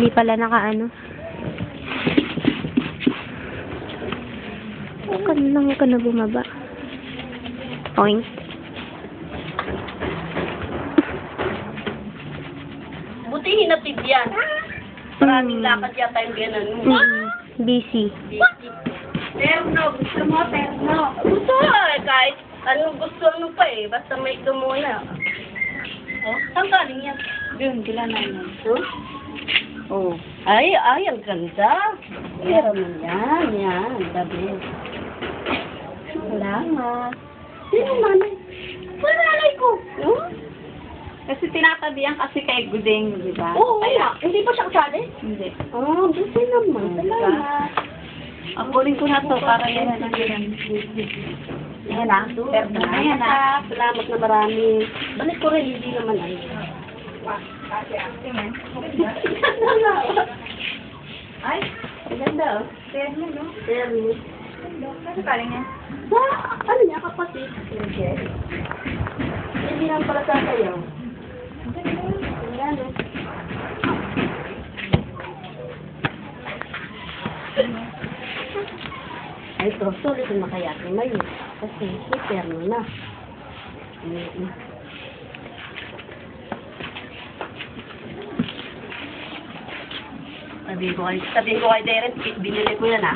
Hindi pala nakaano. Kanang ka na bumaba. Point. Buti hinatid yan. Maraming lakad yata yung ganun mo. Busy. Terno, gusto mo, terno. Gusto kahit anong gusto mo pa eh. Basta may dumuna. Oh, saan galing yan? Yun, sila na yun. Huh? Oh. Ay, ang ganda. Pero mo yan. Dabi. Salamat. Sino nanay? Wala nanay ko. Huh? Kasi tinatabihan kasi kay Gudeng, di ba? Oo, hindi pa siya kasali? Hindi. Ah, buti naman. Salamat. Kunin ko na to para yan na yan. Ayan na. Ayan na. Salamat na marami. Balik ko rin, hindi naman ay. Ay, ang ganda oh. Terno, no? Terno. Ano galing yan? Sa, ano niya, kapatid? Hindi lang pala sasayaw. Ayan oh. Ay, ito, sulit na kaya ito may kasi terno na. Sabi ko kay Derek, binili ko yan ah.